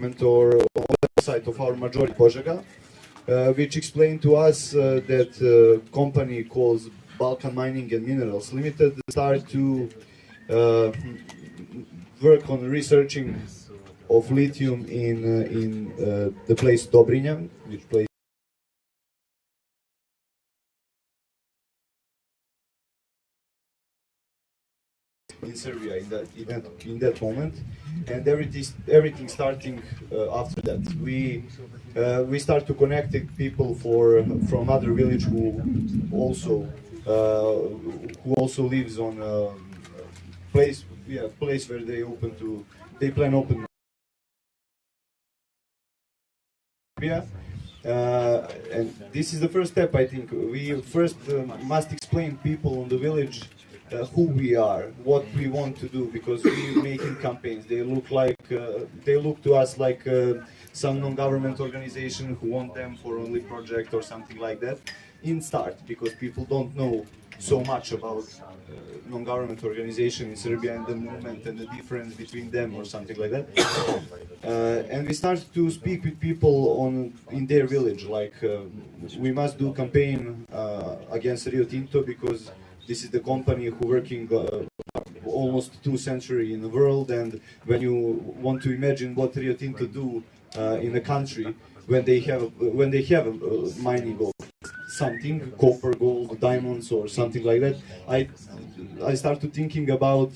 or on the website of our majority Požega, which explained to us that company called Balkan Mining and Minerals Limited started to work on researching of lithium in the place Dobrinja, which place in Serbia in that moment, and everything starting after that. We start to connect people from other village who also lives on a place where they plan open. And this is the first step. I think we first must explain people in the village who we are, what we want to do, because we're making campaigns. They look to us like some non-government organization who want them for only project or something like that in start, because people don't know so much about non-government organization in Serbia and the movement and the difference between them or something like that. And we start to speak with people in their village, like we must do campaign against Rio Tinto, because this is the company who working almost 2 centuries in the world, and when you want to imagine what Rio Tinto do in a country when they have mining of something, copper, gold, diamonds, or something like that, I started thinking about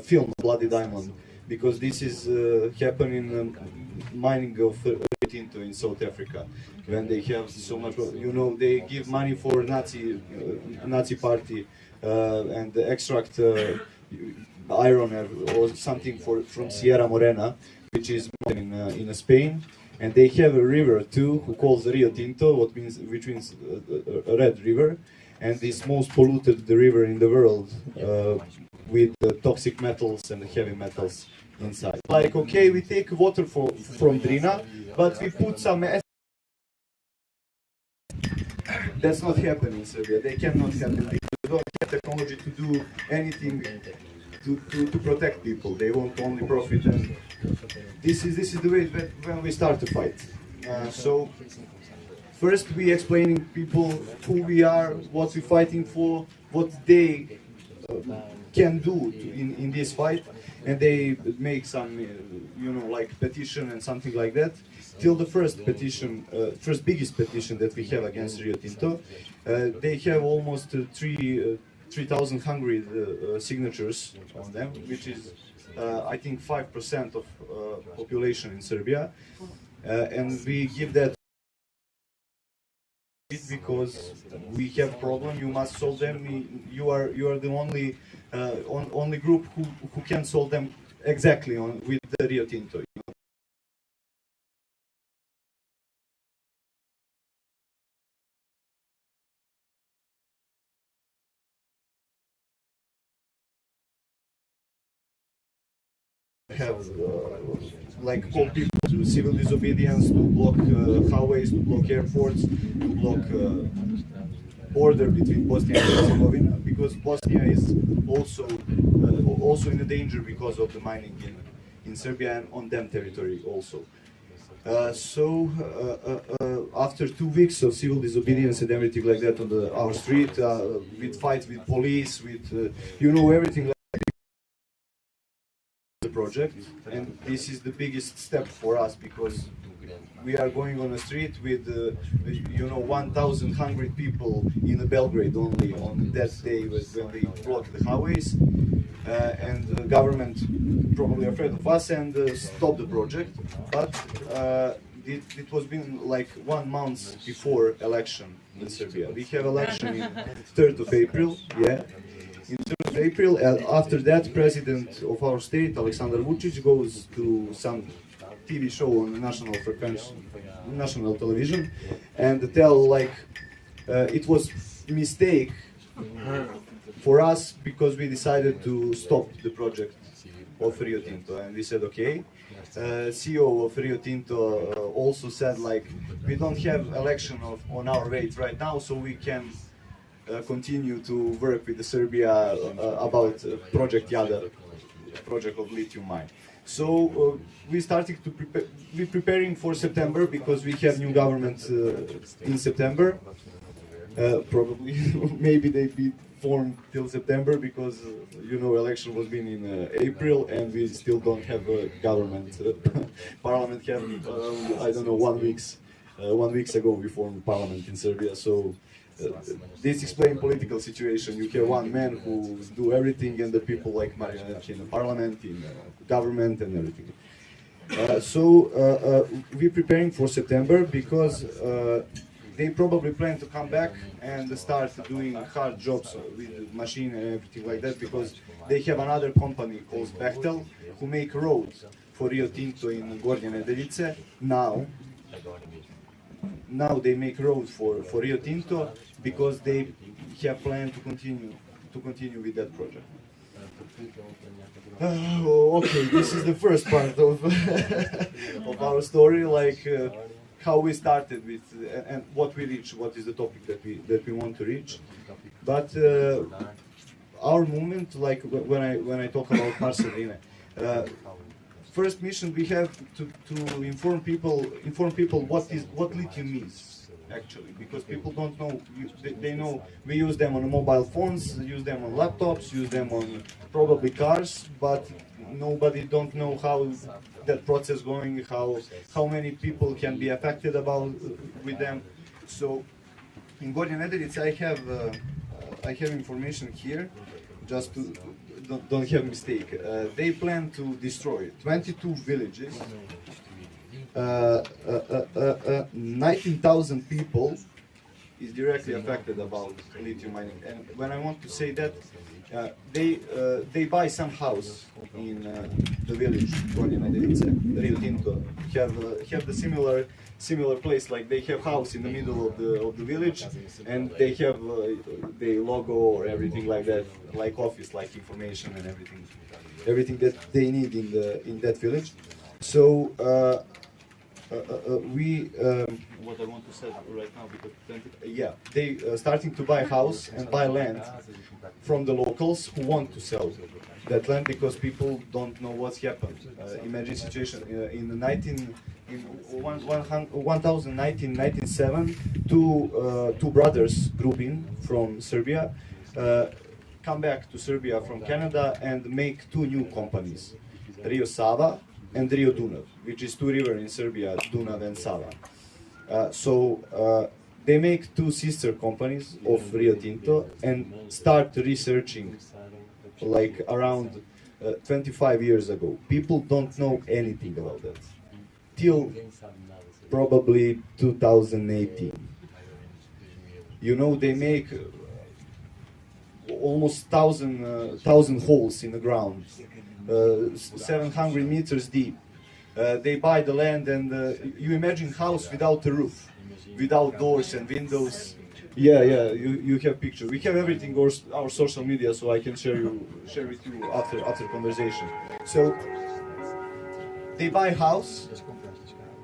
film Bloody Diamond, because this is happening mining of Rio Tinto in South Africa, when they have so much, they give money for Nazi party and extract iron or something from Sierra Morena, which is in Spain, and they have a river too, who calls Rio Tinto, which means red river, and is most polluted the river in the world with toxic metals and heavy metals inside. Like, okay, we take water from Drina, but we put some acid. That's not happening in Serbia. They cannot happen. They don't have technology to do anything to protect people. They want only profit, and this is the way when we start to fight. So first we explaining people who we are, what we're fighting for, what they can do in this fight, and they make some like petition and something like that, till the first biggest petition that we have against Rio Tinto. They have almost 3,000 Hungary signatures on them, which is I think 5% of population in Serbia, and we give that because we have problem. You must solve them. You are the only group who can solve them exactly with the Rio Tinto. Have like call people to civil disobedience, to block highways, to block airports, to block border between Bosnia and Herzegovina, because Bosnia is also in danger because of the mining in Serbia and on them territory also. After 2 weeks of civil disobedience and everything like that on our street, with fights with police, with everything. Project, and this is the biggest step for us, because we are going on a street with 1,000 hungry people in Belgrade only on that day when they block the highways, and the government probably afraid of us and stopped the project. But it was been like 1 month before election in Serbia. We have election in 3rd of April, yeah. In 3rd of April, and after that, president of our state, Aleksandar Vučić, goes to some TV show on the national television, and tell like it was mistake for us because we decided to stop the project of Rio Tinto, and we said okay. CEO of Rio Tinto also said like we don't have election on our rate right now, so we can continue to work with Serbia about project Jadar, project of lithium mine. We started to prepare. We're preparing for September because we have new government in September. Probably, maybe they be formed till September because election was been in April and we still don't have a government. Parliament have I don't know 1 week ago we formed parliament in Serbia. So this explains political situation. You have one man who do everything and the people like marionette in the parliament, in government and everything. We're preparing for September because they probably plan to come back and start doing hard jobs with machine and everything like that because they have another company called Bechtel who make roads for Rio Tinto in Gornje Nedeljice. Now they make roads for Rio Tinto because they have planned to continue with that project. Okay, this is the first part of of our story, like how we started with and what we reach, what is the topic that we want to reach. But our movement, like when I talk about Marceline, first mission we have to inform people what lithium is actually, because people don't know. They know we use them on mobile phones, use them on laptops, use them on probably cars, but nobody don't know how that process going, how many people can be affected with them. So in Gornje Nedeljice I have information here, just to don't have mistake. They plan to destroy 22 villages, 19,000 people is directly affected about lithium mining. And when I want to say that, they buy some house in the village Gornje Nedeljice, Rio Tinto have the similar place, like they have house in the middle of the village, and they have the logo or everything like that, like office, like information and everything that they need in that village. So what I want to say right now, because they starting to buy house and buy land from the locals who want to sell that land because people don't know what's happened. Imagine situation in 1997, two brothers grouping from Serbia come back to Serbia from Canada and make two new companies, Rio Sava and Rio Dunav, which is two rivers in Serbia, Dunav and Sava. They make two sister companies of Rio Tinto and start researching like around 25 years ago. People don't know anything about that till probably 2018. They make almost 1,000 holes in the ground, 700 meters deep. They buy the land, and you imagine house without a roof, without doors and windows. You have picture. We have everything on our social media, so I can share with you after conversation. So they buy house,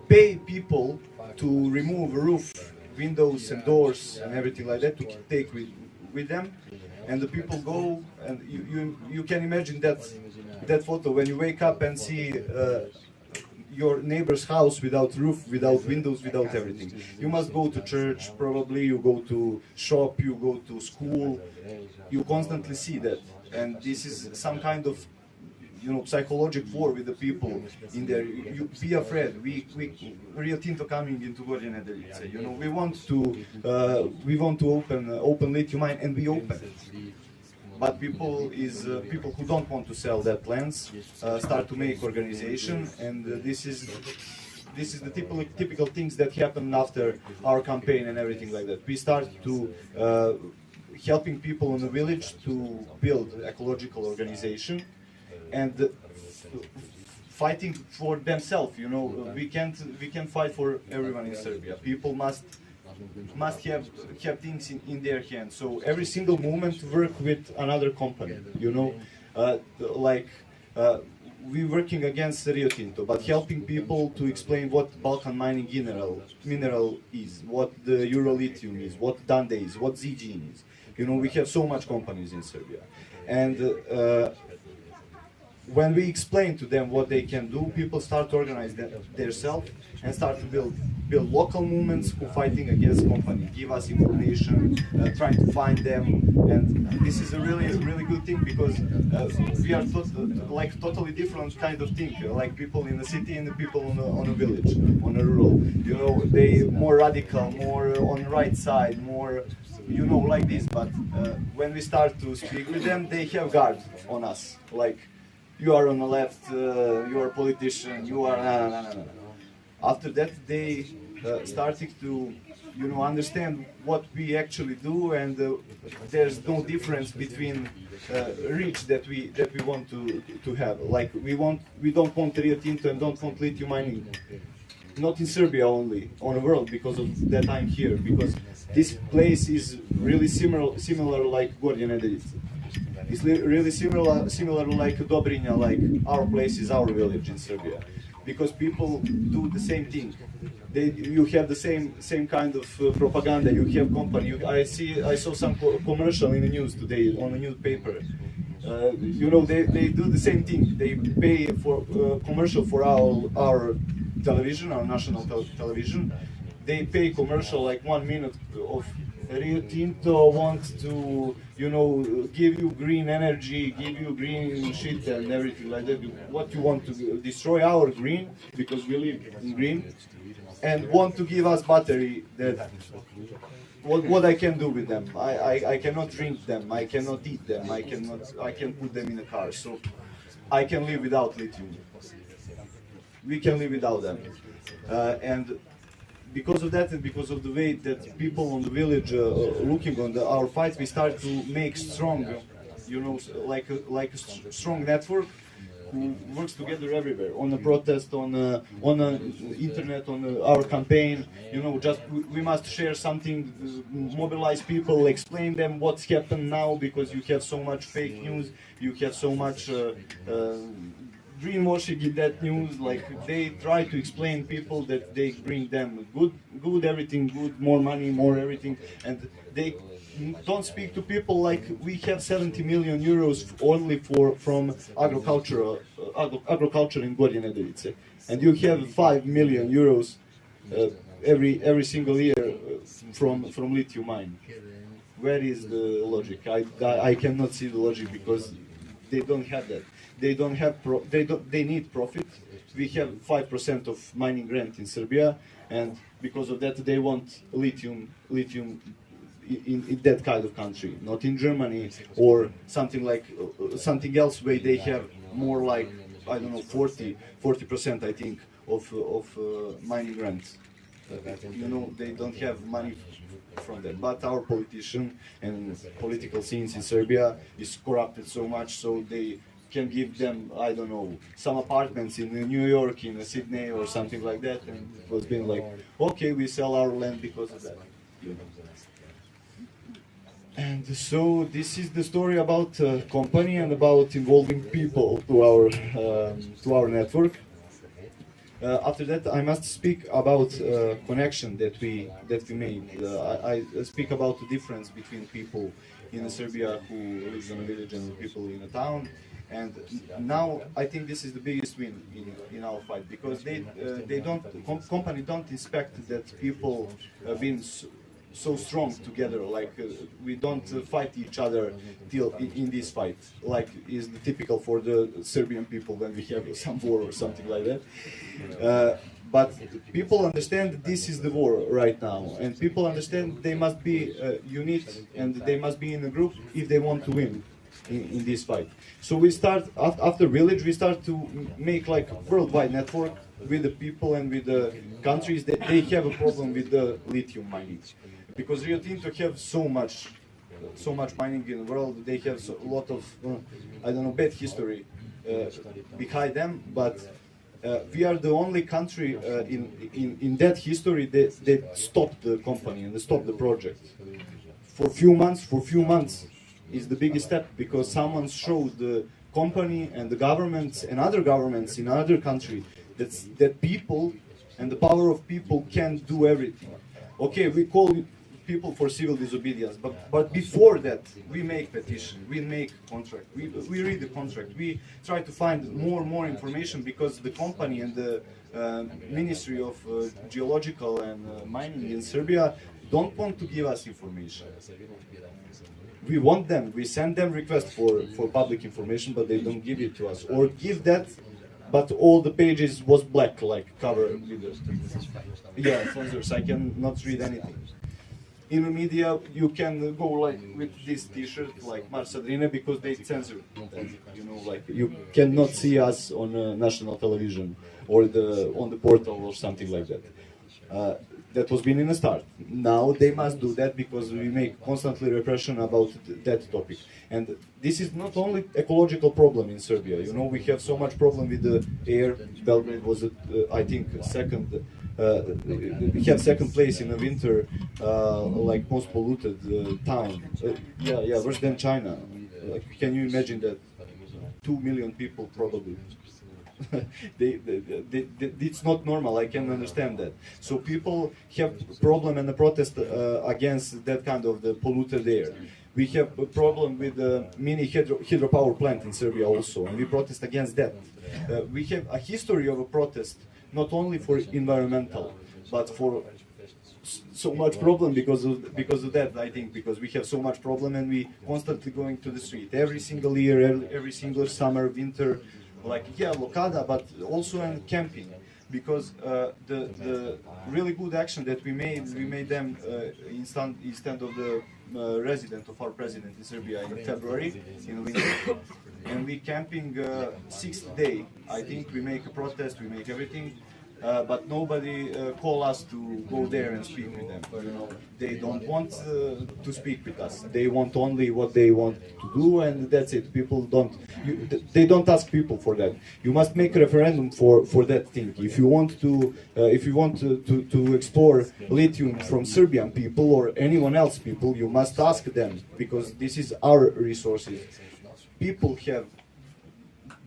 pay people to remove roof, windows and doors and everything like that to take with them, and the people go, and you can imagine that photo when you wake up and see your neighbor's house without roof, without windows, without everything. You must go to church, probably you go to shop, you go to school. You constantly see that, and this is some kind of psychological war with the people in there. You be afraid. We Rio Tinto coming into Gornje Nedeljice. We want to open lithium mine, and we open it. But people who don't want to sell that lands start to make organization, and this is the typical things that happen after our campaign and everything like that. We start to helping people in the village to build ecological organization and fighting for themselves. We can't fight for everyone in Serbia. People must have things in their hands. So every single movement work with another company. We working against Rio Tinto, but helping people to explain what Balkan mining mineral is, what the Eurolithium is, what Dande is, what ZG is. We have so much companies in Serbia, and when we explain to them what they can do, people start to organize themselves and start to build local movements who fighting against company, give us information, trying to find them, and this is a really good thing because we are like totally different kind of thing, like people in the city and the people on a village, on a rural. You know, they more radical, more on the right side, more, you know, like this. But when we start to speak with them, they have guard on us, like, you are on the left, you are a politician, you are no. After that, they started to, you know, understand what we actually do, and there's no difference between reach that we want to have. Like we don't want Rio Tinto and don't want lithium mining, not in Serbia only, on the world, because of that I'm here, because this place is really similar like Gornje Nedeljice. It's really similar like Dobrinja, like our place is our village in Serbia, because people do the same thing. You have the same kind of propaganda. You have company. I saw some commercial in the news today on the newspaper. You know, they do the same thing. They pay for commercial for our television, our national television. They pay commercial like 1 minute of Rio Tinto wants to, you know, give you green energy, give you green shit and everything like that. What you want to do? Destroy our green, because we live in green, and want to give us battery that what I can do with them? I cannot drink them, I cannot eat them, I can put them in a car, so I can live without lithium. We can live without them. And because of that, and because of the way that people on the village looking on our fights, we start to make strong, you know, like a strong network who works together everywhere, on the protest, on the internet, on our campaign. You know, just we must share something, mobilize people, explain them what's happened now, because you have so much fake news, you have so much greenwashing in that news. Like, they try to explain people that they bring them good everything, good, more money, more everything, and they don't speak to people like we have 70 million euros only from agriculture in Gornje Nedeljice, and you have 5 million euros every single year from lithium mine. Where is the logic? I cannot see the logic, because they don't have that. They don't have they need profit. We have 5% of mining grant in Serbia, and because of that they want lithium in that kind of country, not in Germany or something like something else where they have more like, I don't know, 40% I think of mining grants. You know, they don't have money from that. But our politician and political scenes in Serbia is corrupted so much, so they can give them, I don't know, some apartments in New York, in Sydney or something like that, and it was being like, okay, we sell our land because of that. And so this is the story about company and about involving people to our network. After that, I must speak about connection that we made. I speak about the difference between people in Serbia who lives in a village and people in a town. And now I think this is the biggest win in our fight, because company don't expect that people been so strong together. Like we don't fight each other till in this fight, like is the typical for the Serbian people when we have some war or something like that. But people understand this is the war right now, and people understand they must be unit and they must be in a group if they want to win in this fight. So we start after village, we start to make like a worldwide network with the people and with the countries that they have a problem with the lithium mining, because Rio Tinto have so much mining in the world. They have a lot of I don't know, bad history behind them, but we are the only country in that history that stopped the company and stopped the project for few months. Is the biggest step, because someone showed the company and the governments and other governments in other countries that people and the power of people can do everything. Okay, we call people for civil disobedience. But before that, we make petition, we make contract, we read the contract, we try to find more information, because the company and the Ministry of Geological and Mining in Serbia don't want to give us information. We want them, we send them requests for public information, but they don't give it to us, or give that, but all the pages was black, like cover with censors. I cannot read anything. In the media, you can go like with this T-shirt, like Marsadrine, because they censor. You know, like you cannot see us on national television or on the portal or something like that. That was been in the start. Now they must do that, because we make constantly repression about that topic. And this is not only ecological problem in Serbia. You know, we have so much problem with the air. Belgrade was, I think, second. We have second place in the winter, like most polluted town. Worse than China. Like, can you imagine that? 2 million people probably. It's not normal. I can understand that. So people have problem and a protest against that kind of the polluted air. We have a problem with the mini hydropower plant in Serbia also, and we protest against that. We have a history of a protest, not only for environmental, but for so much problem because of that. I think because we have so much problem, and we constantly going to the street every single year, every single summer, winter. Like blokada, but also in camping, because the really good action that we made them instead of the resident of our president in Serbia in February in winter, and we camping 6th day. I think we make a protest, we make everything. But nobody call us to go there and speak with them. You know, they don't want to speak with us. They want only what they want to do, and that's it. People don't. They don't ask people for that. You must make a referendum for that thing. If you want to explore lithium from Serbian people or anyone else people, you must ask them, because this is our resources. People have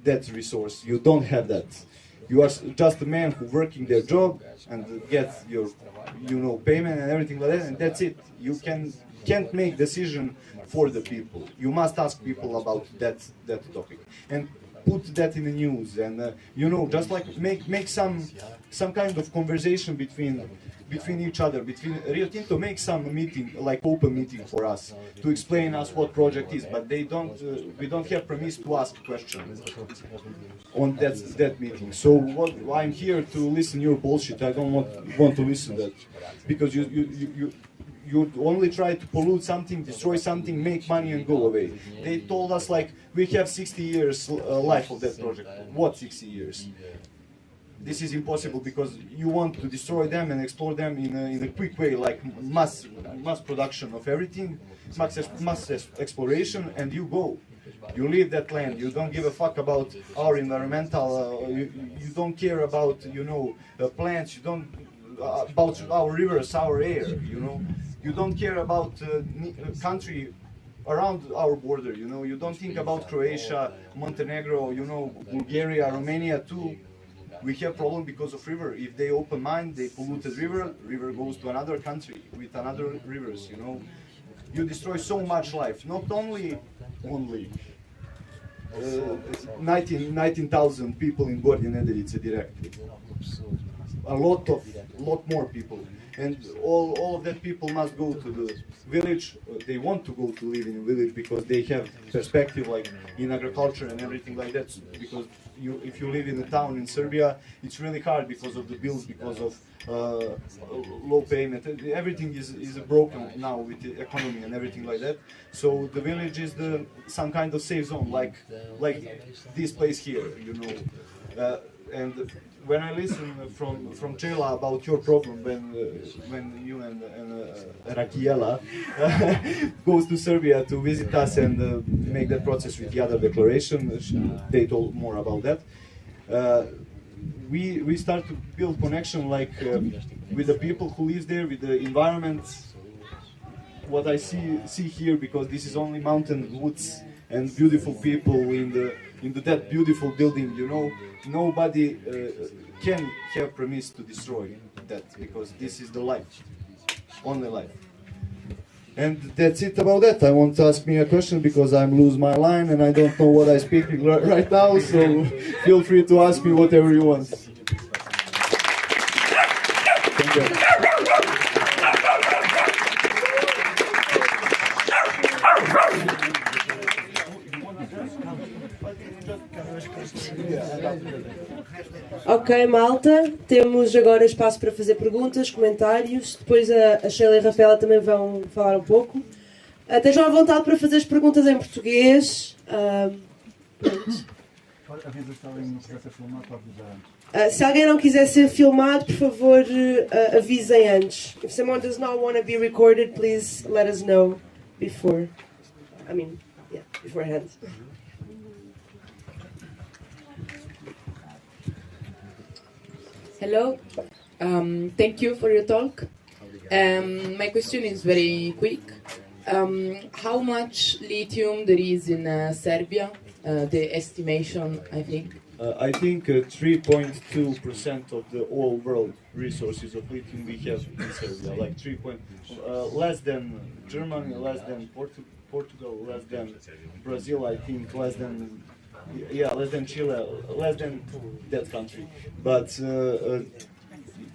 that resource. You don't have that. You are just a man who working their job and gets your, payment and everything like that, and that's it. You can't make decision for the people. You must ask people about that topic and put that in the news, and just like make some kind of conversation between each other, between Rio Tinto. Make some meeting, like open meeting for us, to explain us what project is, but we don't have permission to ask questions on that meeting. So I'm here to listen your bullshit. I don't want to listen that, because you only try to pollute something, destroy something, make money and go away. They told us like we have 60 years life of that project. What 60 years? This is impossible, because you want to destroy them and explore them in a quick way, like mass production of everything, mass exploration, and you go. You leave that land. You don't give a fuck about our environmental. You don't care about plants. You don't about our rivers, our air. You don't care about country around our border. You don't think about Croatia, Montenegro, Bulgaria, Romania too. We have problem because of river. If they open mine, they polluted river goes to another country with another rivers. You destroy so much life. Not only 19,000 people in Gornje Nedeljice directly. A lot more people. And all of that people must go to the village. They want to go to live in a village because they have perspective, like in agriculture and everything like that. Because if you live in a town in Serbia, it's really hard because of the bills, because of low payment. Everything is broken now with the economy and everything like that. So the village is some kind of safe zone, like this place here, and when I listen from Chela about your problem, when you and Rakiela goes to Serbia to visit us and make that process with the other declaration, they told more about that. We start to build connection, like with the people who live there, with the environment. What I see here, because this is only mountain woods and beautiful people in that beautiful building, nobody can have permission to destroy that, because this is the life, only life. And that's it about that. I want to ask me a question because I'm lose my line and I don't know what I speak right now, so feel free to ask me whatever you want. Thank you. Ok, malta, temos agora espaço para fazer perguntas, comentários, depois a Sheila e a Rafaela também vão falar um pouco. Estejam à vontade para fazer as perguntas em português. Se alguém não quiser ser filmado, por favor, avisem antes. If someone does not want to be recorded, please let us know beforehand. Hello, thank you for your talk. My question is very quick. How much lithium there is in Serbia? The estimation, I think. I think 3.2% of the all world resources of lithium we have in Serbia, like less than Germany, less than Portugal, less than Brazil, I think, less than Chile, less than that country. But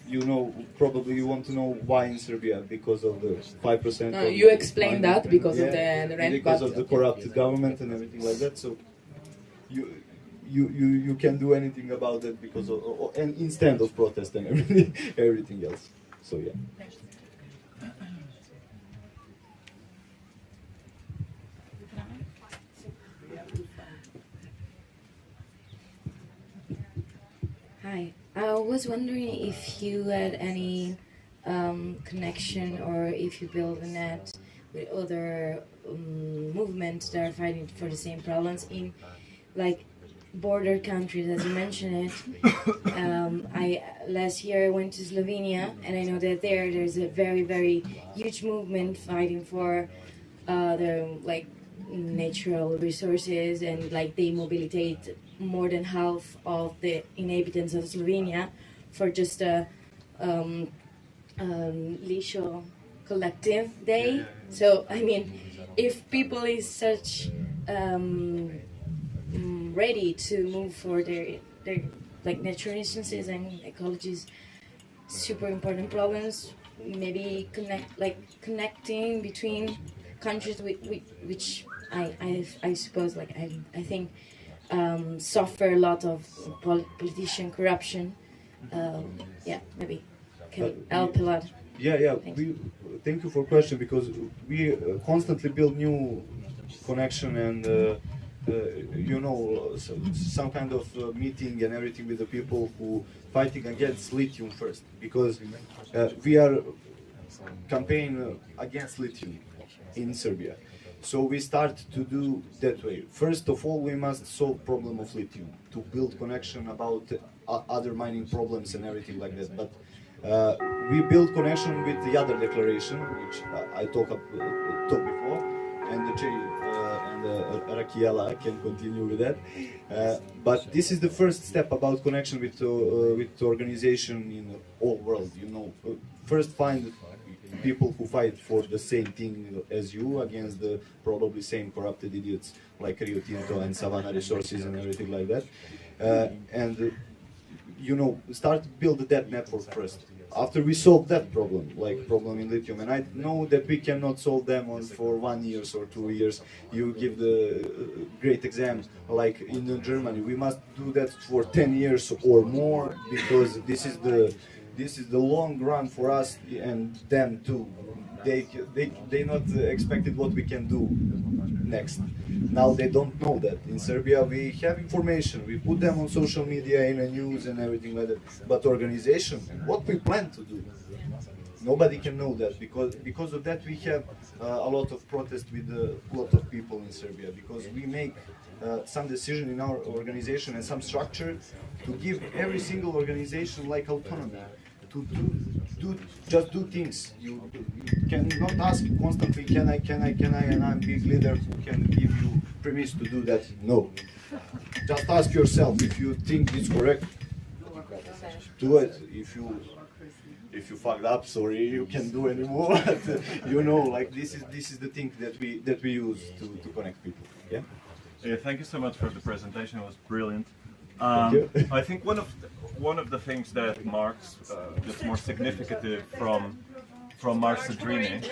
you know, probably you want to know why in Serbia, because of the 5%. No, you explained that because of the rent, because of the corrupt government and everything like that. So you can do anything about that because of, and instead of protest and everything else. So yeah. Hi, I was wondering if you had any connection or if you build a net with other movements that are fighting for the same problems in like border countries, as you mentioned it. Last year I went to Slovenia, and I know that there's a very huge movement fighting for the like natural resources, and like they mobilitate more than half of the inhabitants of Slovenia for just a Lisho collective day. So I mean, if people is such ready to move for their like natural resources and ecology's super important problems, maybe connecting between countries which I suppose like I think suffer a lot of politician corruption. Maybe can help a lot. Yeah. Thank you for question, because we constantly build new connection and you know, some kind of meeting and everything with the people who fighting against lithium first, because we are campaign against lithium in Serbia. So we start to do that way. First of all, we must solve problem of lithium to build connection about other mining problems and everything like that. But we build connection with the other declaration, which I talked before, and Rakiela can continue with that. But this is the first step about connection with organization in all world. You know, first find people who fight for the same thing as you against the probably same corrupted idiots like Rio Tinto and Savannah Resources and everything like that. And you know, start build that network first. After we solve that problem, like problem in lithium, and I know that we cannot solve them for 1 year or 2 years. You give the great exam, like in Germany, we must do that for 10 years or more, because this is the long run for us and them too. They not expected what we can do next. Now they don't know that. In Serbia we have information, we put them on social media, in the news and everything like that. But organization, what we plan to do, nobody can know that, because of that we have a lot of protest with a lot of people in Serbia, because we make some decision in our organization and some structure to give every single organization like autonomy to just do things. You cannot ask constantly, can I, and I'm big leader who can give you permission to do that. No. Just ask yourself if you think it's correct. Do it. If you if you fucked up, sorry, you can't do anymore. But, you know, like this is the thing that we use to connect people. Yeah. Yeah, thank you so much for the presentation. It was brilliant. you. I think one of the things that marks that's more significant from Marsa Drini.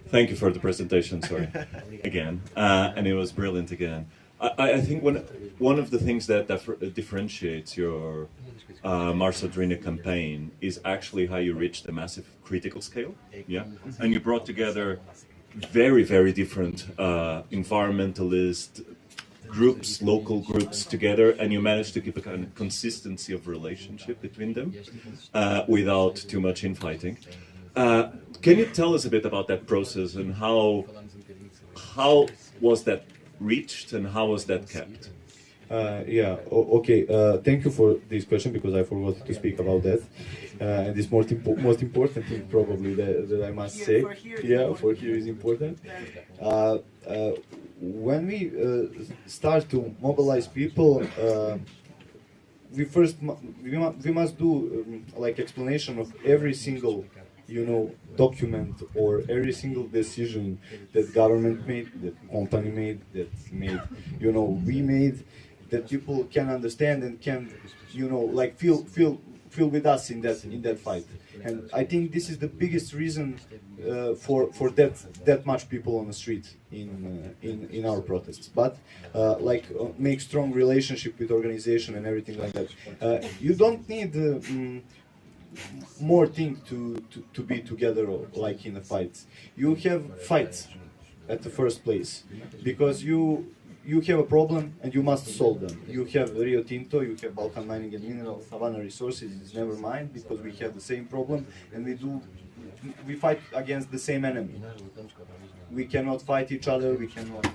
Thank you for the presentation. Sorry, again, and it was brilliant again. I think one of the things that differentiates your Marsa Drini campaign is actually how you reached a massive critical scale. Yeah, and you brought together very different environmentalist groups, local groups together, and you managed to keep a kind of consistency of relationship between them without too much infighting. Can you tell us a bit about that process and how was that reached and how was that kept? Okay. Thank you for this question because I forgot to speak about that. And this most important thing probably that I must say. For here is important. When we start to mobilize people, we must do like explanation of every single document or every single decision that government made, that company made, we made, that people can understand and can like feel with us in that fight. And I think this is the biggest reason for that much people on the street in our protests. But make strong relationship with organization and everything like that. You don't need more thing to be together like in the fights. You have fights at the first place because you have a problem and you must solve them. You have Rio Tinto, you have Balkan Mining and Minerals, Havana Resources, it's never mind because we have the same problem and we fight against the same enemy. We cannot fight each other, we cannot,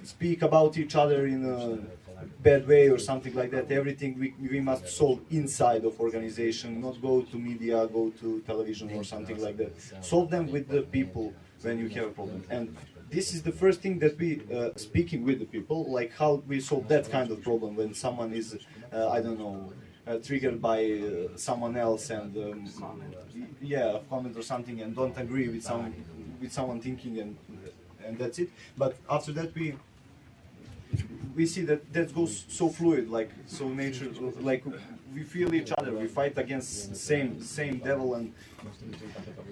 speak about each other in a bad way or something like that. Everything we must solve inside of organization, not go to media, go to television or something like that. Solve them with the people when you have a problem. And this is the first thing that we speaking with the people, like how we solve that kind of problem when someone is, I don't know, triggered by someone else and a comment or something and don't agree with someone thinking and that's it. But after that we see that goes so fluid, like so nature, like we feel each other, we fight against same devil, and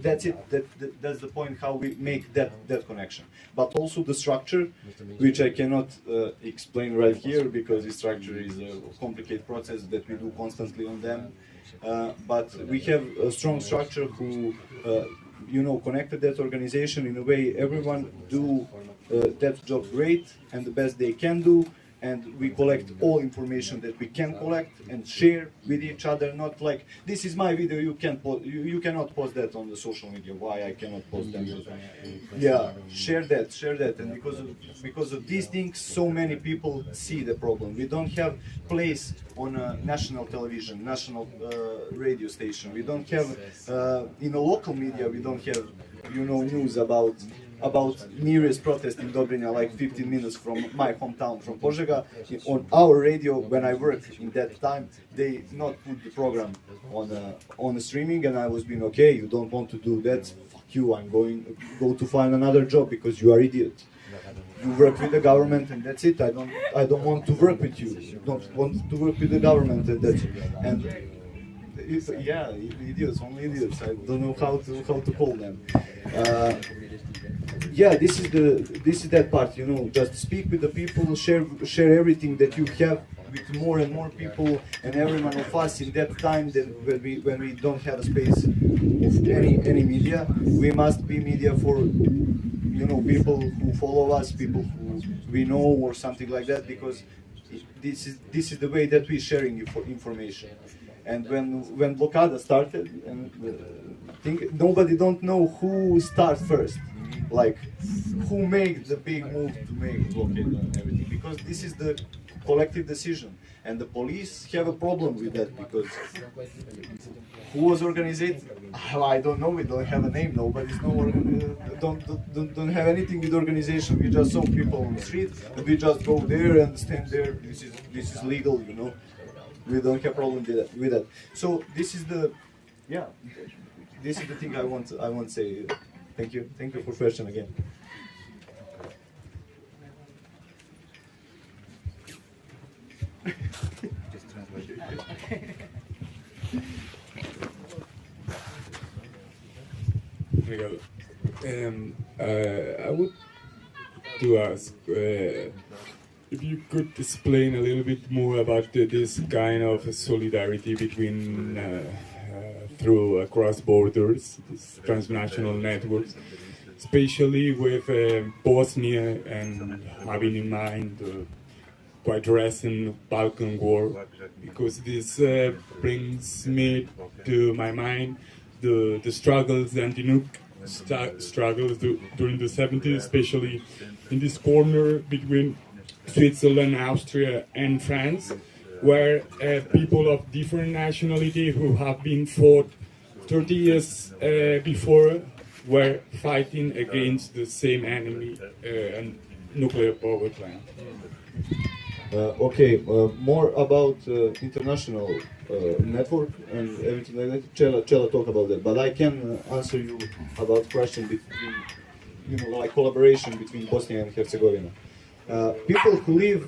that's it. That's the point how we make that connection. But also the structure, which I cannot explain right here because the structure is a complicated process that we do constantly on them. But we have a strong structure who connected that organization in a way everyone do that job great and the best they can do, and we collect all information that we can collect and share with each other. Not like this is my video, you cannot post that on the social media. Why I cannot post them? Yeah, share that, and because of these things, so many people see the problem. We don't have place on a national television, national radio station. We don't have in a local media. We don't have news about nearest protest in Dobrinja, like 15 minutes from my hometown, from Požega. On our radio, when I worked in that time, they not put the program on the streaming, and I was being okay. You don't want to do that? Fuck you! I'm go to find another job because you are idiot. You work with the government and that's it. I don't want to work with you. You don't want to work with the government and that's it. And idiots, only idiots. I don't know how to call them. This is that part. Just speak with the people, share everything that you have with more and more people, and every one of us in that time when we don't have a space of any media, we must be media for people who follow us, people who we know or something like that, because this is the way that we're sharing information. And when blockada started, and nobody don't know who start first, like who made the big move to make blockade and everything, because this is the collective decision, and the police have a problem with that because who was organized? I don't know. We don't have a name. Nobody's don't have anything with organization. We just saw people on the street, and we just go there and stand there. This is legal, We don't have problem with that. So this is the, yeah, this is the thing I want to say. Thank you for question again. Obrigado. I would to ask if you could explain a little bit more about this kind of solidarity between through across borders, these transnational networks, especially with Bosnia and having in mind the quite recent Balkan War, because this brings me to my mind the struggles, the anti-nuke struggles during the 70s, especially in this corner between Switzerland, Austria, and France, where people of different nationality who have been fought 30 years before were fighting against the same enemy, a nuclear power plant. Okay, more about international network and everything like that. Chela talk about that, but I can answer you about question between, like collaboration between Bosnia and Herzegovina. People who live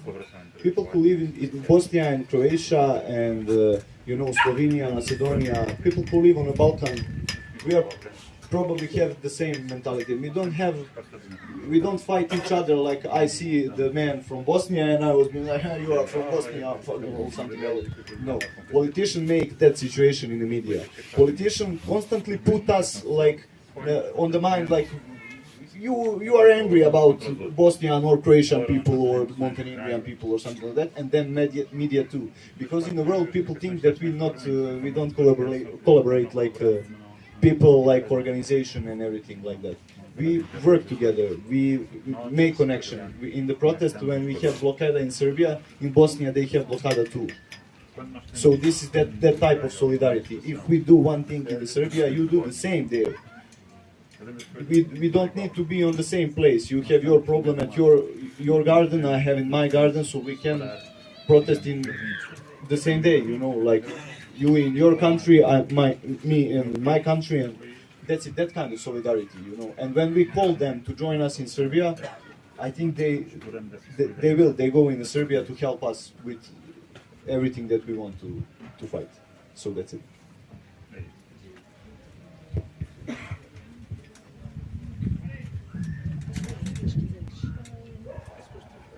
in Bosnia and Croatia and Slovenia, Macedonia, people who live on the Balkan, we are probably have the same mentality. We don't fight each other like I see the man from Bosnia and I was being like, hey, you are from Bosnia or something else. No, politicians make that situation in the media. Politicians constantly put us like on the mind like you are angry about Bosnian or Croatian people or Montenegrin people or something like that, and then media too. Because in the world people think that we don't collaborate like people like organization and everything like that. We work together, we make connection. In the protest when we have blockade in Serbia, in Bosnia they have blockade too. So this is that type of solidarity. If we do one thing in Serbia, you do the same there. We don't need to be on the same place. You have your problem at your garden, I have in my garden, so we can protest in the same day, like you in your country, me in my country, and that's it, that kind of solidarity, And when we call them to join us in Serbia, I think they go in Serbia to help us with everything that we want to fight. So that's it.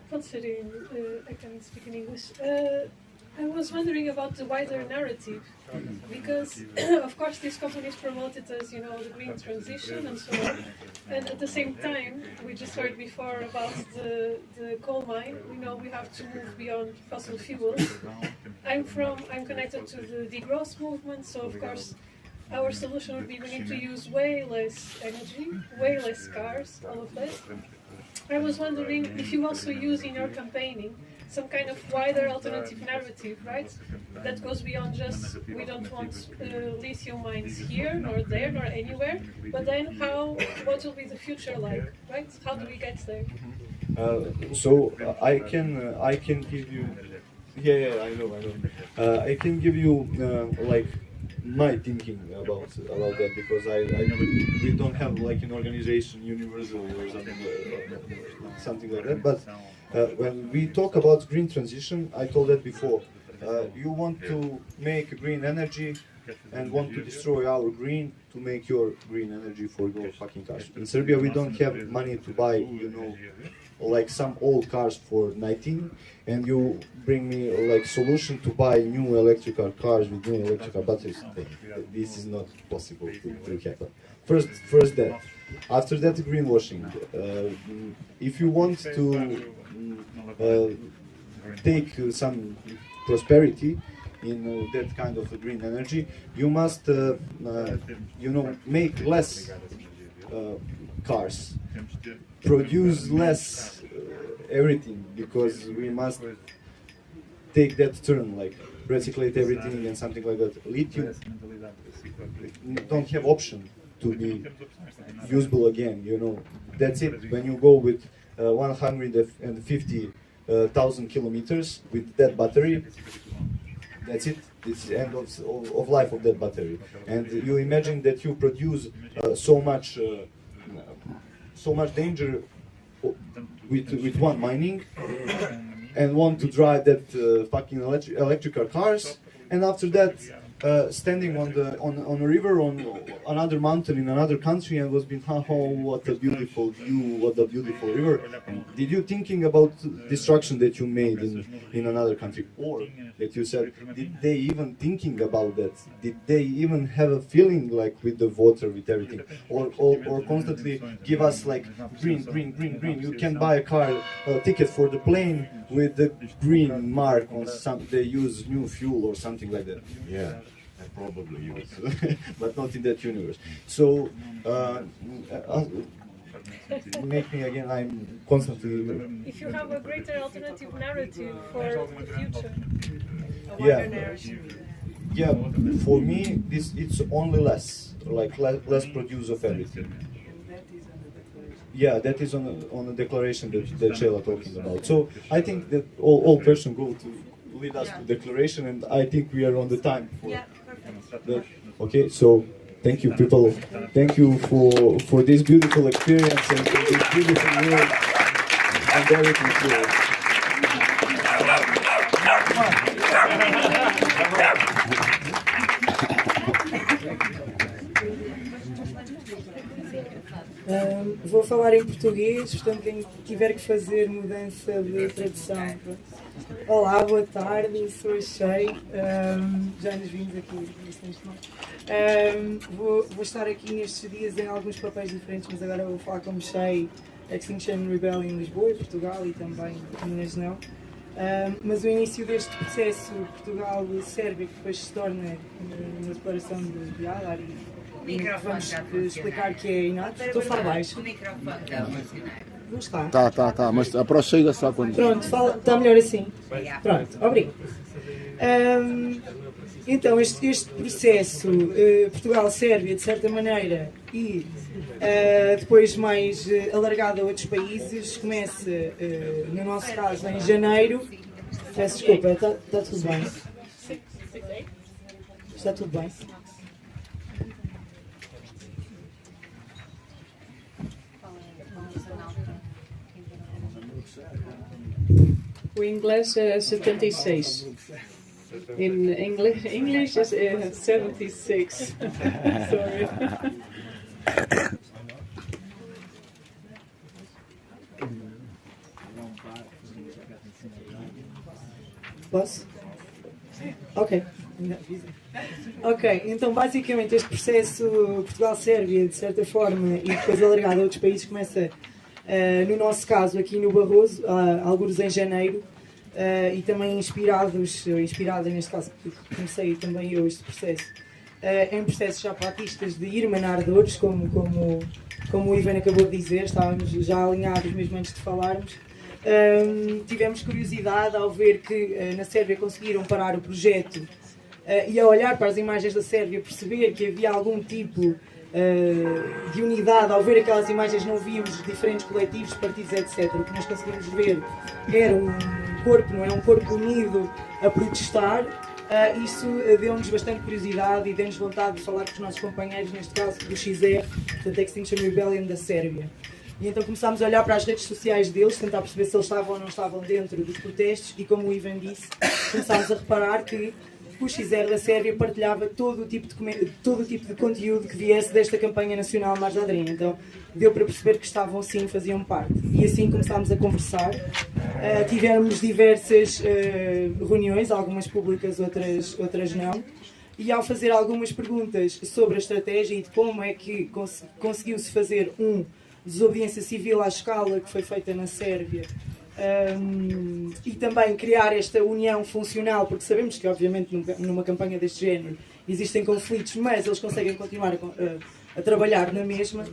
Considering I can speak in English, I was wondering about the wider narrative, because of course these companies promote it as the green transition and so on, and at the same time we just heard before about the coal mine. We know we have to move beyond fossil fuels. I'm connected to the degrowth movement, so of course our solution would be we need to use way less energy, way less cars, all of that. I was wondering if you also use in your campaigning some kind of wider alternative narrative, right? That goes beyond just we don't want lithium mines here, nor there, nor anywhere. But then what will be the future like, right? How do we get there? So I can give you, I know. I can give you like my thinking about that, because we don't have like an organization universal or something like that. But when we talk about green transition, I told that before. You want to make green energy and want to destroy our green to make your green energy for your fucking cars. In Serbia, we don't have money to buy, like some old cars for 19, and you bring me like solution to buy new electrical cars with new electrical batteries. This is not possible to happen. First that. After that, greenwashing. If you want to take some prosperity in that kind of green energy, you must, make less cars, produce less everything, because we must take that turn, like recyclate everything and something like that. Lithium don't have option to be usable again, That's it. When you go with 150,000 kilometers with that battery, that's it. It's the end of life of that battery. And you imagine that you produce so much danger with one mining, and want to drive that fucking electrical cars, and after that standing on a river on another mountain in another country and was being, oh, what a beautiful view, what a beautiful river. And did you thinking about destruction that you made in another country, or that you said, did they even thinking about that? Did they even have a feeling like with the water, with everything, or constantly give us like green, green, green, green? You can buy a car ticket for the plane with the green mark on some. They use new fuel or something like that. Yeah. I probably use, but not in that universe. So, make me again. I'm constantly. If you have a greater alternative narrative for the future. Yeah. For me, it's only less, like less produce of everything. Yeah, that is on the declaration that Sheila talking about. So I think that all questions go to lead us to declaration, and I think we are on the time for that. Okay, so thank you, people. Thank you for this beautiful experience and for this beautiful world and everything here. Vou falar em português, portanto quem tiver que fazer mudança de tradução. Olá, boa tarde, sou a Shei, já nos vimos aqui bastante mais. Vou estar aqui nestes dias em alguns papéis diferentes, mas agora vou falar como Shei, Extinction Rebellion em Lisboa, Portugal e também Minas não. Mas o início deste processo Portugal-Sérvia, que depois se torna uma declaração de Alar e vamos explicar que é inato. Estou a falar baixo. Não está. Tá, mas aproxima só quando... Pronto, está melhor assim. Pronto, obrigado. Então, este processo Portugal-Sérvia, de certa maneira, e depois mais alargado a outros países, começa, no nosso caso, em janeiro. Peço desculpa, está tudo bem? Está tudo bem? O inglês é 76. In English is 76. Sorry. Posso? Ok. Ok, então basicamente este processo Portugal-Sérvia, de certa forma, e depois alargado a outros países, começa, no nosso caso, aqui no Barroso, alguns em janeiro, e também inspirada neste caso, porque comecei também eu este processo, em processos já platistas de irmanar dores, como o Ivan acabou de dizer, estávamos já alinhados mesmo antes de falarmos. Tivemos curiosidade ao ver que na Sérvia conseguiram parar o projeto e ao olhar para as imagens da Sérvia perceber que havia algum tipo de unidade. Ao ver aquelas imagens não víamos diferentes coletivos, partidos, etc. O que nós conseguimos ver era um corpo, não é? Um corpo unido a protestar. Isso deu-nos bastante curiosidade e deu-nos vontade de falar com os nossos companheiros, neste caso do XR, portanto Extinction Rebellion da Sérvia. E então começámos a olhar para as redes sociais deles, tentar perceber se eles estavam ou não estavam dentro dos protestos, e como o Ivan disse, começámos a reparar que o XR da Sérvia partilhava todo o tipo de conteúdo que viesse desta campanha nacional Marjadrinha. Então deu para perceber que estavam sim, faziam parte. E assim começámos a conversar. Tivemos diversas reuniões, algumas públicas, outras não. E ao fazer algumas perguntas sobre a estratégia e de como é que conseguiu-se fazer desobediência civil à escala que foi feita na Sérvia, e também criar esta união funcional, porque sabemos que obviamente numa campanha deste género existem conflitos, mas eles conseguem continuar a trabalhar na mesma.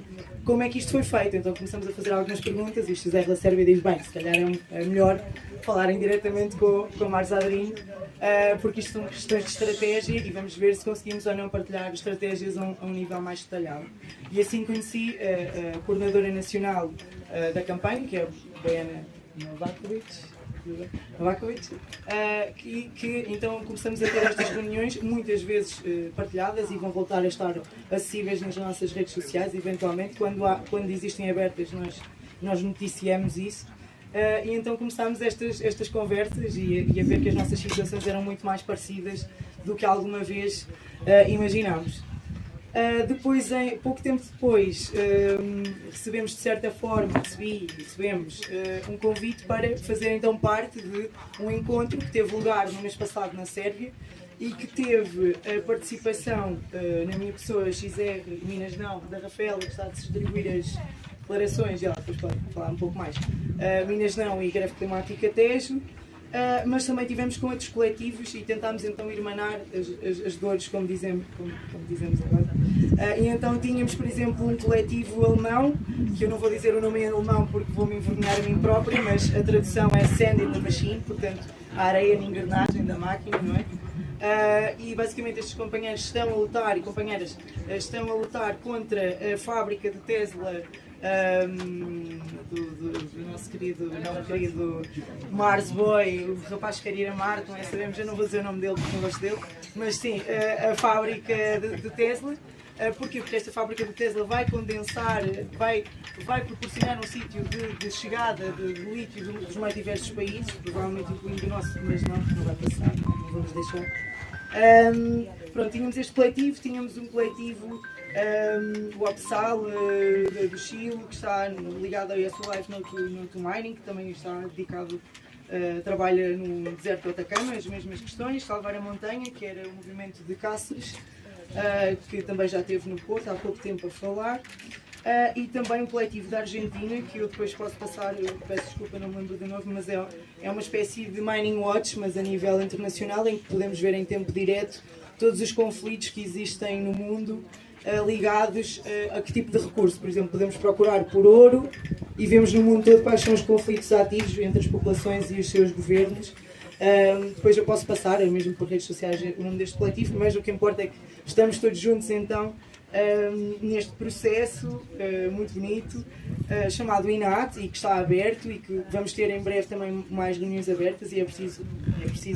Como é que isto foi feito? Então começamos a fazer algumas perguntas e o XR da Sérvia diz, bem, se calhar é melhor falarem diretamente com o Marzadrinho, porque isto são questões de estratégia e vamos ver se conseguimos ou não partilhar estratégias a um nível mais detalhado. E assim conheci a coordenadora nacional da campanha, que é a Bojana Novakovic. Novakovic, que então começamos a ter estas reuniões, muitas vezes partilhadas, e vão voltar a estar acessíveis nas nossas redes sociais, eventualmente, quando existem abertas nós noticiamos isso. E então começámos estas conversas e a ver que as nossas situações eram muito mais parecidas do que alguma vez imaginámos. Depois, pouco tempo depois, recebemos de certa forma, recebemos um convite para fazer então parte de um encontro que teve lugar no mês passado na Sérvia e que teve a participação na minha pessoa, XR, Minas Não, da Rafaela, que está a distribuir as declarações, e ela depois pode falar um pouco mais, Minas Não e Greve Climática Tejo. Mas também tivemos com outros coletivos e tentámos então irmanar as dores, como dizemos agora. E então tínhamos, por exemplo, um coletivo alemão, que eu não vou dizer o nome em alemão porque vou-me envergonhar a mim própria, mas a tradução é Sand in the Machine, portanto a areia na engrenagem da máquina, não é? E basicamente estes companheiros estão a lutar, e companheiras estão a lutar contra a fábrica de Tesla, do nosso querido Mars Boy, o rapaz que quer ir a Marte, não é? Sabemos, eu não vou dizer o nome dele porque não gosto dele, mas sim, a fábrica de Tesla. Porquê? Porque esta fábrica de Tesla vai condensar, vai proporcionar um sítio de chegada de lítio dos mais diversos países, provavelmente incluindo o nosso, mas não vai passar, não vamos deixar. Pronto, tínhamos este coletivo, tínhamos um coletivo, o Opsal do Chile, que está ligado ao ESO Life no Mining, que também está dedicado, trabalha no deserto do Atacama, as mesmas questões. Salvar a Montanha, que era o movimento de Cáceres, que também já esteve no Porto há pouco tempo a falar. E também um coletivo da Argentina, que eu depois posso passar, eu peço desculpa, não me lembro de novo, mas é uma espécie de Mining Watch, mas a nível internacional, em que podemos ver em tempo direto todos os conflitos que existem no mundo ligados a que tipo de recurso. Por exemplo, podemos procurar por ouro e vemos no mundo todo quais são os conflitos ativos entre as populações e os seus governos. Depois eu posso passar, mesmo por redes sociais, o nome deste coletivo, mas o que importa é que estamos todos juntos então neste processo muito bonito chamado INAT, e que está aberto, e que vamos ter em breve também mais reuniões abertas, e é preciso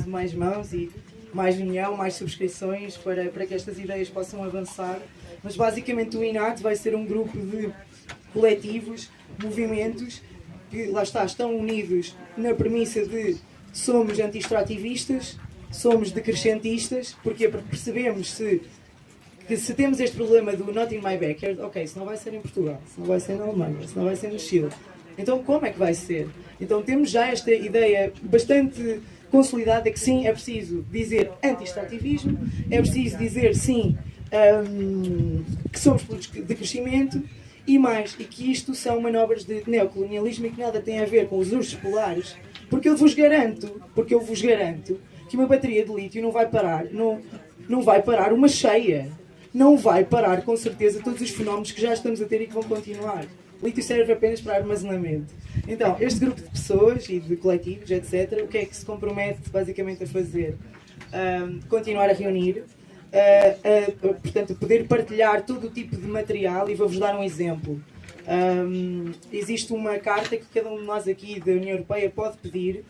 mais mãos e mais união, mais subscrições para que estas ideias possam avançar. Mas basicamente o INAT vai ser um grupo de coletivos, movimentos que, lá está, estão unidos na premissa de somos anti-extrativistas, somos decrescentistas. Porquê? Porque percebemos que se temos este problema do not in my backyard, ok, se não vai ser em Portugal, se não vai ser na Alemanha, se não vai ser no Chile, então como é que vai ser? Então temos já esta ideia bastante consolidada que sim, é preciso dizer anti-extrativismo, é preciso dizer sim que somos políticos de crescimento e mais, e que isto são manobras de neocolonialismo e que nada tem a ver com os ursos polares, porque eu vos garanto que uma bateria de lítio não vai parar, não vai parar uma cheia, não vai parar com certeza todos os fenómenos que já estamos a ter e que vão continuar. O lítio serve apenas para armazenamento. Então, este grupo de pessoas e de coletivos, etc., o que é que se compromete basicamente a fazer? Continuar a reunir, portanto, poder partilhar todo o tipo de material, e vou-vos dar um exemplo. Existe uma carta que cada um de nós aqui da União Europeia pode pedir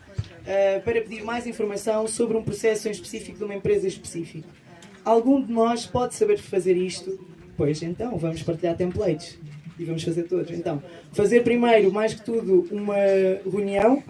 para pedir mais informação sobre um processo em específico de uma empresa específica. Algum de nós pode saber fazer isto? Pois então, vamos partilhar templates. E vamos fazer todos. Então, fazer primeiro, mais que tudo, uma reunião.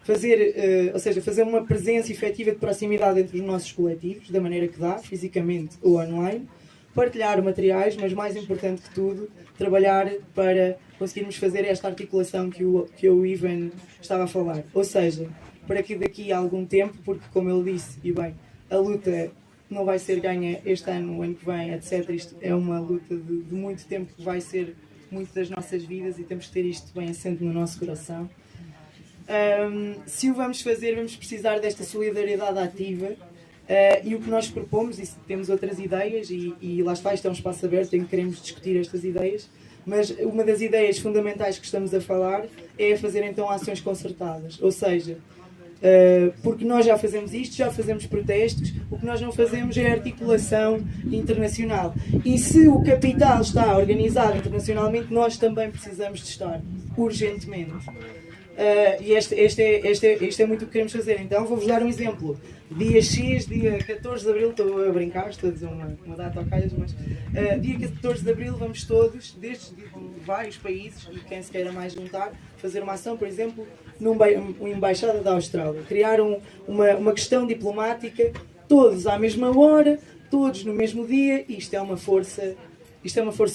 Fazer uma presença efetiva de proximidade entre os nossos coletivos, da maneira que dá, fisicamente ou online. Partilhar materiais, mas mais importante que tudo, trabalhar para conseguirmos fazer esta articulação que o Ivan estava a falar. Ou seja, para que daqui a algum tempo, porque como ele disse, e bem, a luta não vai ser ganha este ano, o ano que vem, etc. Isto é uma luta de muito tempo que vai ser muito das nossas vidas e temos que ter isto bem assente no nosso coração. Se o vamos fazer, vamos precisar desta solidariedade ativa e o que nós propomos, e temos outras ideias e lá está, isto é um espaço aberto em que queremos discutir estas ideias, mas uma das ideias fundamentais que estamos a falar é fazer então ações concertadas, ou seja, porque nós já fazemos isto, já fazemos protestos, o que nós não fazemos é articulação internacional. E se o capital está organizado internacionalmente, nós também precisamos de estar, urgentemente. E este é muito o que queremos fazer. Então vou-vos dar um exemplo. Dia X, dia 14 de Abril, estou a brincar, estou a dizer uma data ao calhas, mas dia 14 de Abril vamos todos, desde vários países, e quem se queira mais juntar, fazer uma ação, por exemplo, numa embaixada da Austrália. Criar uma questão diplomática, todos à mesma hora, todos no mesmo dia, e isto é uma força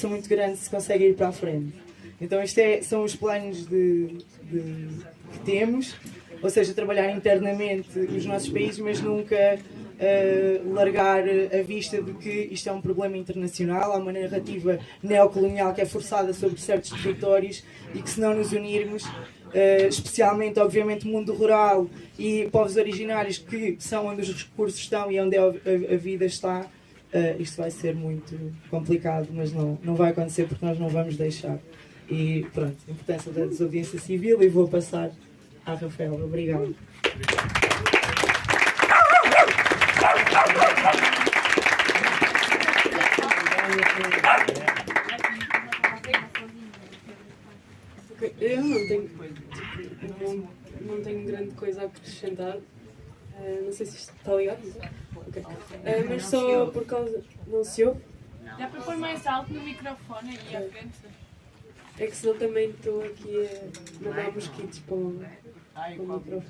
muito grande se consegue ir para a frente. Então são os planos que temos, ou seja, trabalhar internamente nos nossos países, mas nunca largar a vista de que isto é um problema internacional. Há uma narrativa neocolonial que é forçada sobre certos territórios e que, se não nos unirmos, especialmente, obviamente, o mundo rural e povos originários, que são onde os recursos estão e onde a vida está, isto vai ser muito complicado, mas não vai acontecer porque nós não vamos deixar. E pronto, a importância da desobediência civil, e vou passar à Rafael. Obrigada. Eu não tenho grande coisa a acrescentar. Não sei se isto está ligado. Okay. Mas só por causa. Não se ouve? Dá para pôr mais alto no microfone aí à frente? É que senão também estou aqui a mandar mosquitos para o microfone.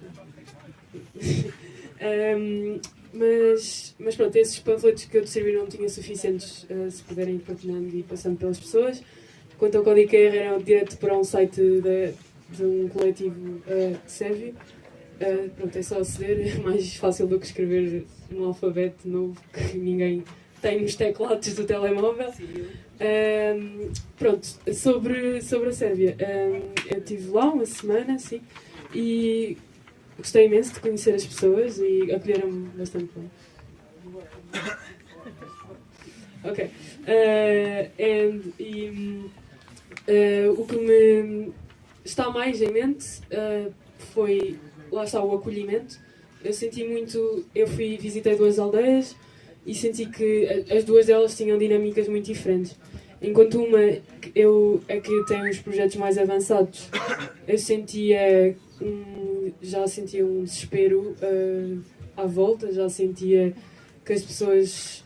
Mas pronto, esses panfletos que eu distribuí não tinha suficientes, se puderem ir partilhando e passando pelas pessoas. Quanto ao código QR, era direto para um site de um coletivo sérvio. Pronto, é só aceder, é mais fácil do que escrever um alfabeto novo que ninguém tem nos teclados do telemóvel. Pronto, sobre a Sérvia, eu estive lá uma semana, sim, e gostei imenso de conhecer as pessoas e acolheram-me bastante bem. Ok. O que me está mais em mente foi, lá está, o acolhimento. Eu senti muito, visitei 2 aldeias e senti que as 2 delas tinham dinâmicas muito diferentes. Enquanto uma, a que tem os projetos mais avançados, eu já sentia um desespero à volta, já sentia que as pessoas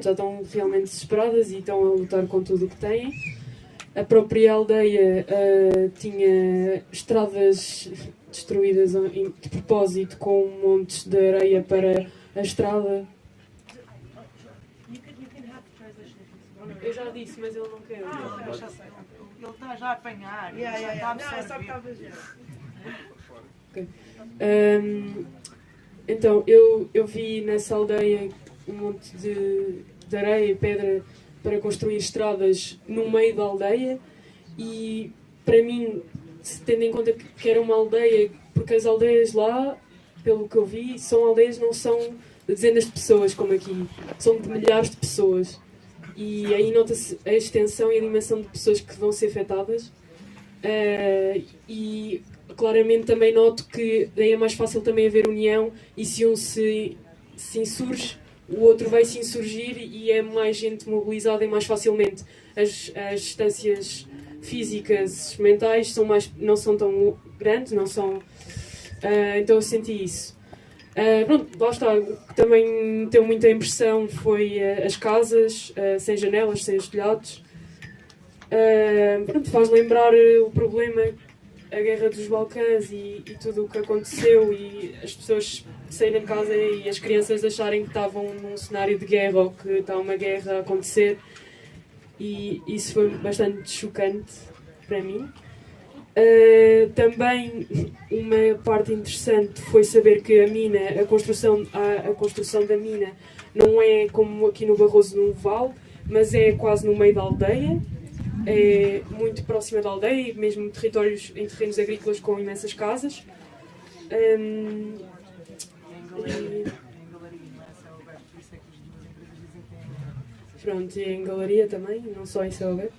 já estão realmente desesperadas e estão a lutar com tudo o que têm. A própria aldeia tinha estradas destruídas de propósito, com montes de areia para a estrada. Eu já disse, mas ele não quer. Ele está já a apanhar. Okay. Então, eu vi nessa aldeia um monte de areia e pedra para construir estradas no meio da aldeia, e para mim, tendo em conta que era uma aldeia, porque as aldeias lá, pelo que eu vi, são aldeias, não são de dezenas de pessoas como aqui, são de milhares de pessoas, e aí nota-se a extensão e a dimensão de pessoas que vão ser afetadas, e claramente também noto que daí é mais fácil também haver união, e se um se insurge, o outro vai se insurgir e é mais gente mobilizada e mais facilmente. As distâncias físicas, mentais, não são tão grandes, não são... então eu senti isso. Pronto, lá está. Também deu muita impressão foi as casas, sem janelas, sem os telhados. Pronto, faz lembrar o problema, a guerra dos Balcãs e tudo o que aconteceu, e as pessoas saírem de casa e as crianças acharem que estavam num cenário de guerra ou que está uma guerra a acontecer, e isso foi bastante chocante para mim. Também uma parte interessante foi saber que a construção da mina não é como aqui no Barroso, num vale, mas é quase no meio da aldeia, é muito próxima da aldeia, e mesmo em terrenos agrícolas com imensas casas. Pronto, e em Galeria também, não só em céu aberto.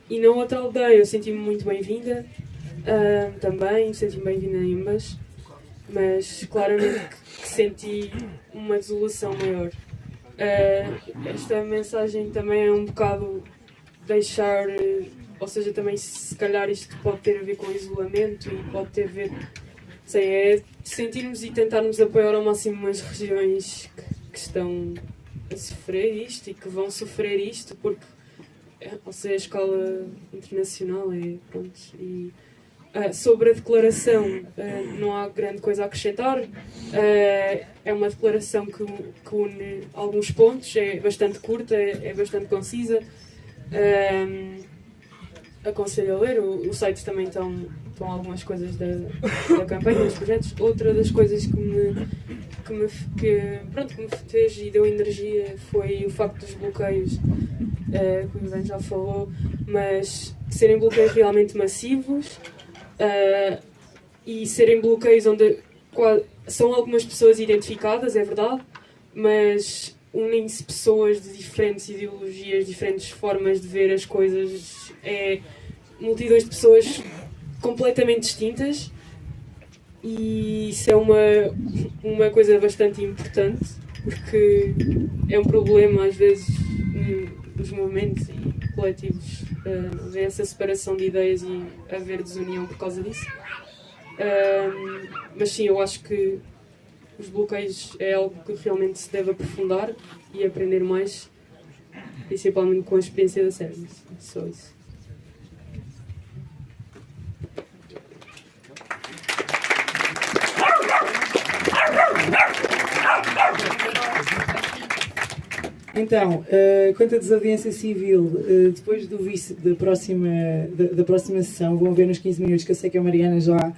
E na outra aldeia eu senti-me muito bem-vinda, também senti-me bem-vinda em ambas, mas claramente que senti uma desolação maior. Esta mensagem também é um bocado deixar ou seja, também se calhar isto pode ter a ver com isolamento e pode ter a ver, sei, é sentirmos e tentarmos apoiar ao máximo as regiões que estão a sofrer isto e que vão sofrer isto, porque, ou seja, a escala internacional é, pronto, e sobre a declaração não há grande coisa a acrescentar. É uma declaração que une alguns pontos, é bastante curta, é bastante concisa. Aconselho a ler, o site também estão algumas coisas da campanha, dos projetos. Outra das coisas que me fez e deu energia foi o facto dos bloqueios, que o Ivan já falou, mas serem bloqueios realmente massivos, e serem bloqueios onde são algumas pessoas identificadas, é verdade, mas unem-se pessoas de diferentes ideologias, diferentes formas de ver as coisas, multidões de pessoas completamente distintas, e isso é uma coisa bastante importante, porque é um problema às vezes nos movimentos e coletivos, haver essa separação de ideias e haver desunião por causa disso. Mas sim, eu acho que os bloqueios é algo que realmente se deve aprofundar e aprender mais, principalmente com a experiência da Sérvia. Só isso. Então, quanto à desobediência civil, depois da próxima sessão, vão ver nos 15 minutos, que eu sei que a Mariana já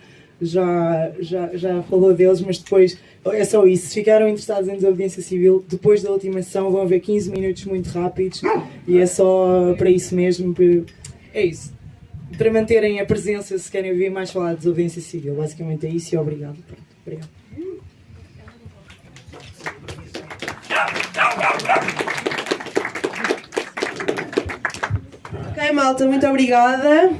falou deles, mas depois é só isso. Se ficaram interessados em desobediência civil, depois da última sessão vão ver 15 minutos muito rápidos, e é só para isso mesmo. É isso. Para manterem a presença, se querem ouvir mais falar de desobediência civil. Basicamente é isso, e obrigado. Pronto, obrigado. Ok, malta, muito obrigada.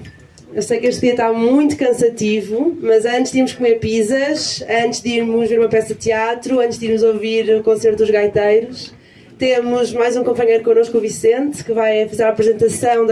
Eu sei que este dia está muito cansativo, mas antes de irmos comer pizzas, antes de irmos ver uma peça de teatro, antes de irmos ouvir o concerto dos gaiteiros, temos mais um companheiro connosco, o Vicente, que vai fazer a apresentação da